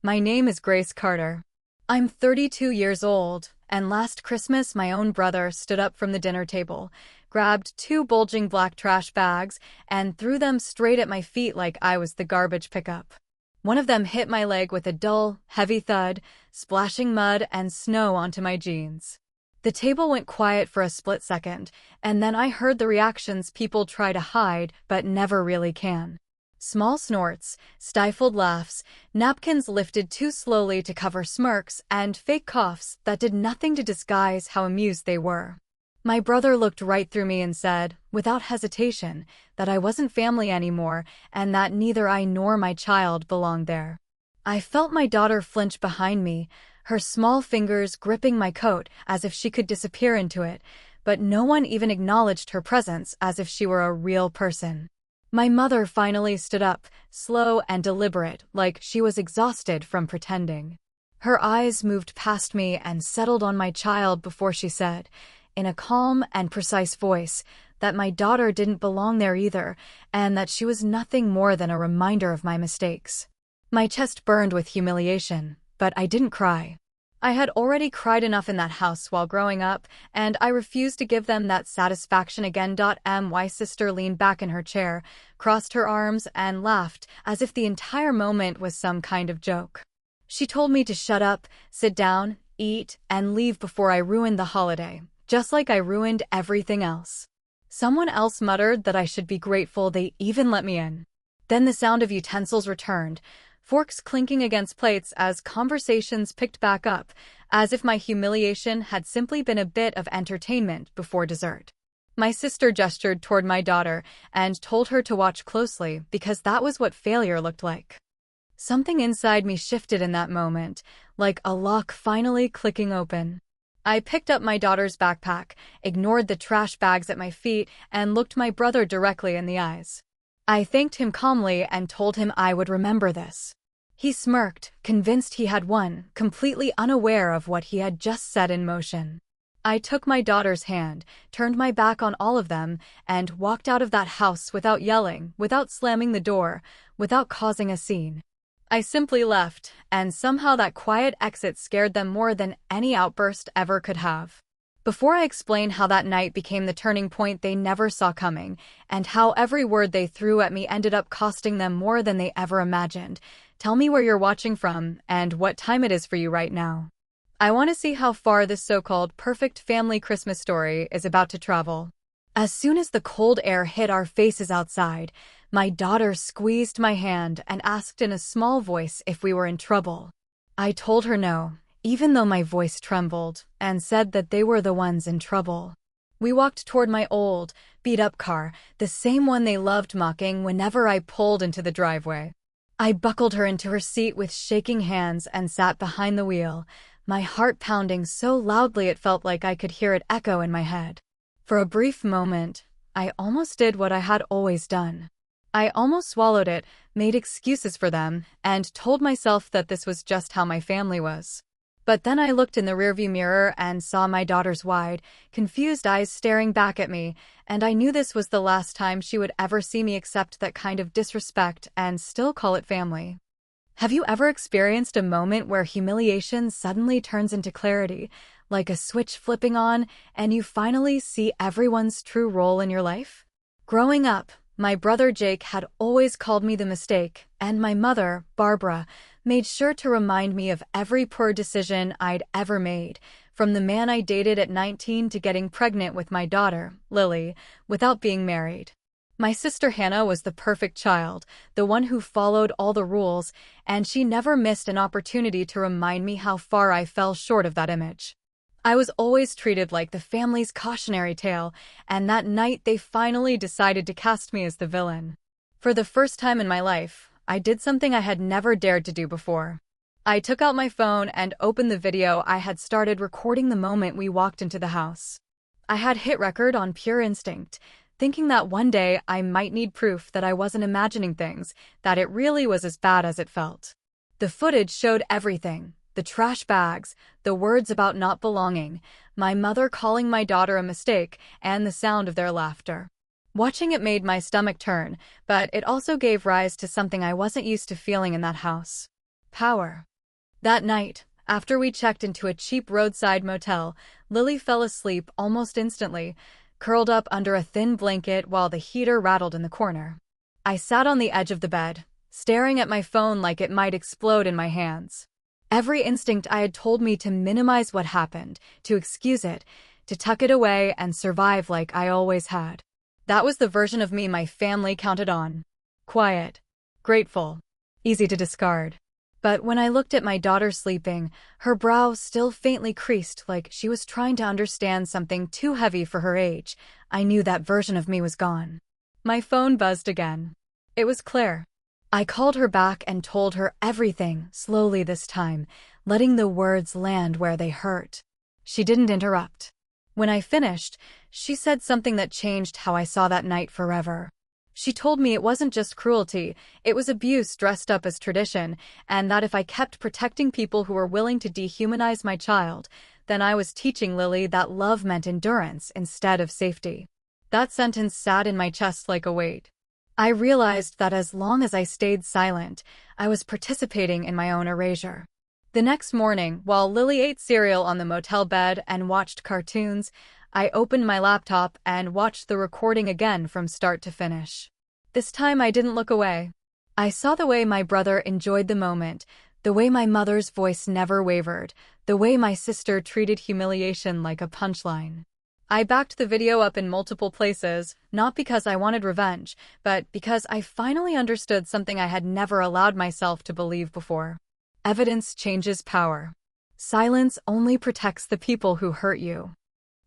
My name is Grace Carter. I'm 32 years old, and last Christmas my own brother stood up from the dinner table, grabbed two bulging black trash bags, and threw them straight at my feet like I was the garbage pickup. One of them hit my leg with a dull, heavy thud, splashing mud and snow onto my jeans. The table went quiet for a split second, and then I heard the reactions people try to hide but never really can. Small snorts, stifled laughs, napkins lifted too slowly to cover smirks, and fake coughs that did nothing to disguise how amused they were. My brother looked right through me and said, without hesitation, that I wasn't family anymore and that neither I nor my child belonged there. I felt my daughter flinch behind me, her small fingers gripping my coat as if she could disappear into it, but no one even acknowledged her presence as if she were a real person. My mother finally stood up, slow and deliberate, like she was exhausted from pretending. Her eyes moved past me and settled on my child before she said, in a calm and precise voice, that my daughter didn't belong there either, and that she was nothing more than a reminder of my mistakes. My chest burned with humiliation, but I didn't cry. I had already cried enough in that house while growing up, and I refused to give them that satisfaction again. My sister leaned back in her chair, crossed her arms, and laughed as if the entire moment was some kind of joke. She told me to shut up, sit down, eat, and leave before I ruined the holiday, just like I ruined everything else. Someone else muttered that I should be grateful they even let me in. Then the sound of utensils returned, forks clinking against plates as conversations picked back up, as if my humiliation had simply been a bit of entertainment before dessert. My sister gestured toward my daughter and told her to watch closely because that was what failure looked like. Something inside me shifted in that moment, like a lock finally clicking open. I picked up my daughter's backpack, ignored the trash bags at my feet, and looked my brother directly in the eyes. I thanked him calmly and told him I would remember this. He smirked, convinced he had won, completely unaware of what he had just set in motion. I took my daughter's hand, turned my back on all of them, and walked out of that house without yelling, without slamming the door, without causing a scene. I simply left, and somehow that quiet exit scared them more than any outburst ever could have. Before I explain how that night became the turning point they never saw coming, and how every word they threw at me ended up costing them more than they ever imagined, tell me where you're watching from and what time it is for you right now. I want to see how far this so-called perfect family Christmas story is about to travel. As soon as the cold air hit our faces outside, my daughter squeezed my hand and asked in a small voice if we were in trouble. I told her no, even though my voice trembled, and said that they were the ones in trouble. We walked toward my old, beat-up car, the same one they loved mocking whenever I pulled into the driveway. I buckled her into her seat with shaking hands and sat behind the wheel, my heart pounding so loudly it felt like I could hear it echo in my head. For a brief moment, I almost did what I had always done. I almost swallowed it, made excuses for them, and told myself that this was just how my family was. But then I looked in the rearview mirror and saw my daughter's wide, confused eyes staring back at me, and I knew this was the last time she would ever see me accept that kind of disrespect and still call it family. Have you ever experienced a moment where humiliation suddenly turns into clarity, like a switch flipping on, and you finally see everyone's true role in your life? Growing up, my brother Jake had always called me the mistake, and my mother, Barbara, made sure to remind me of every poor decision I'd ever made, from the man I dated at 19 to getting pregnant with my daughter, Lily, without being married. My sister Hannah was the perfect child, the one who followed all the rules, and she never missed an opportunity to remind me how far I fell short of that image. I was always treated like the family's cautionary tale, and that night they finally decided to cast me as the villain. For the first time in my life, I did something I had never dared to do before. I took out my phone and opened the video I had started recording the moment we walked into the house. I had hit record on pure instinct, thinking that one day I might need proof that I wasn't imagining things, that it really was as bad as it felt. The footage showed everything. The trash bags, the words about not belonging, my mother calling my daughter a mistake, and the sound of their laughter. Watching it made my stomach turn, but it also gave rise to something I wasn't used to feeling in that house. Power. That night, after we checked into a cheap roadside motel, Lily fell asleep almost instantly, curled up under a thin blanket while the heater rattled in the corner. I sat on the edge of the bed, staring at my phone like it might explode in my hands. Every instinct I had told me to minimize what happened, to excuse it, to tuck it away and survive like I always had. That was the version of me my family counted on. Quiet, grateful, easy to discard. But when I looked at my daughter sleeping, her brow still faintly creased like she was trying to understand something too heavy for her age, I knew that version of me was gone. My phone buzzed again. It was Claire. I called her back and told her everything, slowly this time, letting the words land where they hurt. She didn't interrupt. When I finished, she said something that changed how I saw that night forever. She told me it wasn't just cruelty, it was abuse dressed up as tradition, and that if I kept protecting people who were willing to dehumanize my child, then I was teaching Lily that love meant endurance instead of safety. That sentence sat in my chest like a weight. I realized that as long as I stayed silent, I was participating in my own erasure. The next morning, while Lily ate cereal on the motel bed and watched cartoons, I opened my laptop and watched the recording again from start to finish. This time I didn't look away. I saw the way my brother enjoyed the moment, the way my mother's voice never wavered, the way my sister treated humiliation like a punchline. I backed the video up in multiple places, not because I wanted revenge, but because I finally understood something I had never allowed myself to believe before. Evidence changes power. Silence only protects the people who hurt you.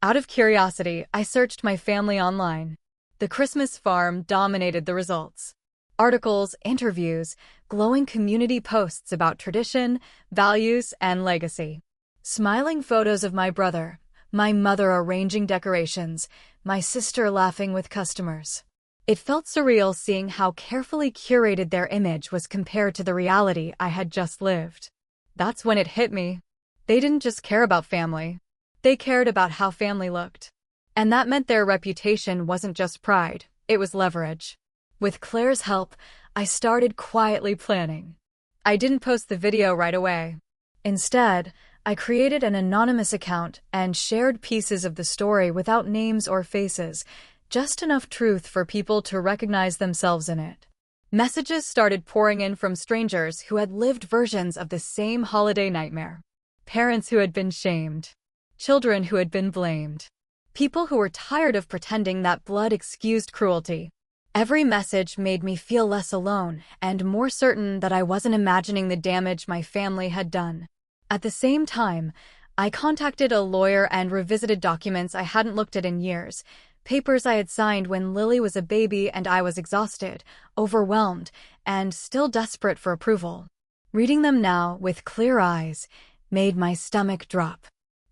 Out of curiosity, I searched my family online. The Christmas farm dominated the results. Articles, interviews, glowing community posts about tradition, values, and legacy. Smiling photos of my brother, my mother arranging decorations, my sister laughing with customers. It felt surreal seeing how carefully curated their image was compared to the reality I had just lived. That's when it hit me. They didn't just care about family. They cared about how family looked. And that meant their reputation wasn't just pride, it was leverage. With Claire's help, I started quietly planning. I didn't post the video right away. Instead, I created an anonymous account and shared pieces of the story without names or faces, just enough truth for people to recognize themselves in it. Messages started pouring in from strangers who had lived versions of the same holiday nightmare. Parents who had been shamed. Children who had been blamed. People who were tired of pretending that blood excused cruelty. Every message made me feel less alone and more certain that I wasn't imagining the damage my family had done. At the same time, I contacted a lawyer and revisited documents I hadn't looked at in years, papers I had signed when Lily was a baby and I was exhausted, overwhelmed, and still desperate for approval. Reading them now, with clear eyes, made my stomach drop.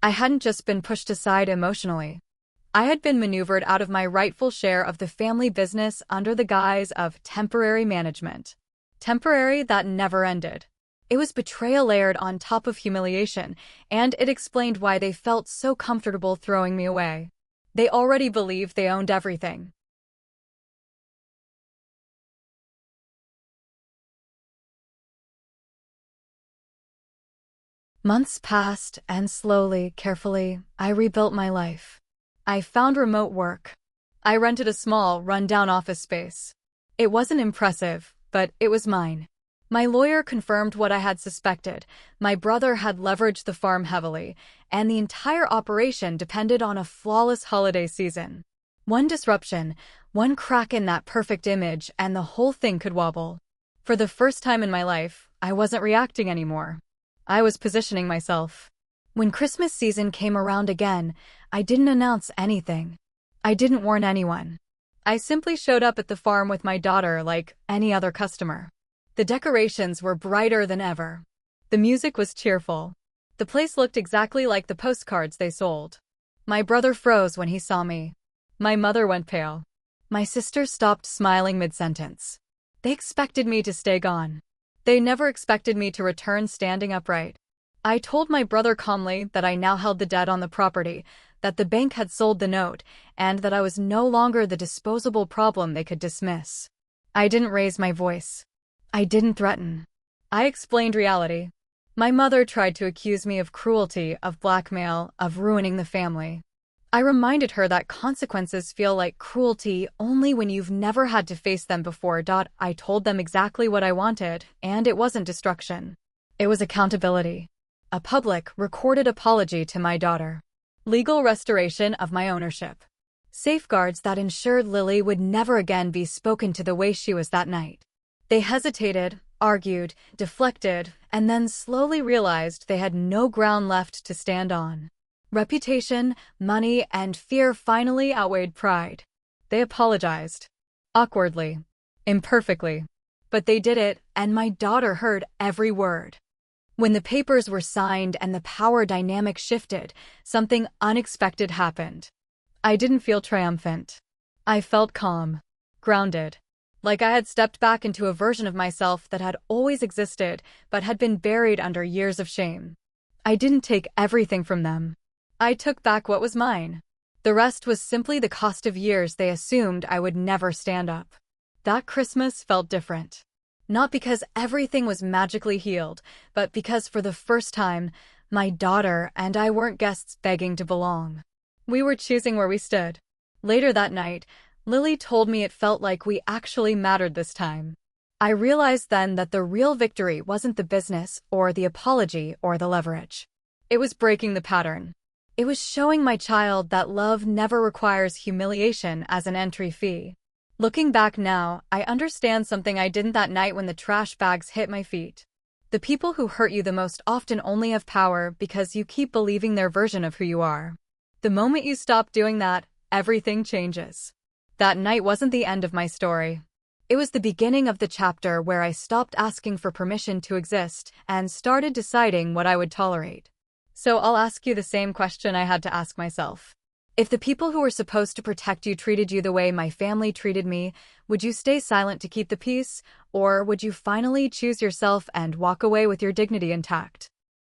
I hadn't just been pushed aside emotionally. I had been maneuvered out of my rightful share of the family business under the guise of temporary management. Temporary that never ended. It was betrayal layered on top of humiliation, and it explained why they felt so comfortable throwing me away. They already believed they owned everything. Months passed, and slowly, carefully, I rebuilt my life. I found remote work. I rented a small, run-down office space. It wasn't impressive, but it was mine. My lawyer confirmed what I had suspected. My brother had leveraged the farm heavily, and the entire operation depended on a flawless holiday season. One disruption, one crack in that perfect image, and the whole thing could wobble. For the first time in my life, I wasn't reacting anymore. I was positioning myself. When Christmas season came around again, I didn't announce anything. I didn't warn anyone. I simply showed up at the farm with my daughter like any other customer. The decorations were brighter than ever. The music was cheerful. The place looked exactly like the postcards they sold. My brother froze when he saw me. My mother went pale. My sister stopped smiling mid-sentence. They expected me to stay gone. They never expected me to return standing upright. I told my brother calmly that I now held the debt on the property, that the bank had sold the note, and that I was no longer the disposable problem they could dismiss. I didn't raise my voice. I didn't threaten. I explained reality. My mother tried to accuse me of cruelty, of blackmail, of ruining the family. I reminded her that consequences feel like cruelty only when you've never had to face them before. I told them exactly what I wanted, and it wasn't destruction. It was accountability. A public, recorded apology to my daughter. Legal restoration of my ownership. Safeguards that ensured Lily would never again be spoken to the way she was that night. They hesitated, argued, deflected, and then slowly realized they had no ground left to stand on. Reputation, money, and fear finally outweighed pride. They apologized. Awkwardly. Imperfectly. But they did it, and my daughter heard every word. When the papers were signed and the power dynamic shifted, something unexpected happened. I didn't feel triumphant. I felt calm. Grounded. Like I had stepped back into a version of myself that had always existed, but had been buried under years of shame. I didn't take everything from them. I took back what was mine. The rest was simply the cost of years they assumed I would never stand up. That Christmas felt different. Not because everything was magically healed, but because for the first time, my daughter and I weren't guests begging to belong. We were choosing where we stood. Later that night, Lily told me it felt like we actually mattered this time. I realized then that the real victory wasn't the business or the apology or the leverage. It was breaking the pattern. It was showing my child that love never requires humiliation as an entry fee. Looking back now, I understand something I didn't that night when the trash bags hit my feet. The people who hurt you the most often only have power because you keep believing their version of who you are. The moment you stop doing that, everything changes. That night wasn't the end of my story. It was the beginning of the chapter where I stopped asking for permission to exist and started deciding what I would tolerate. So I'll ask you the same question I had to ask myself. If the people who were supposed to protect you treated you the way my family treated me, would you stay silent to keep the peace, or would you finally choose yourself and walk away with your dignity intact?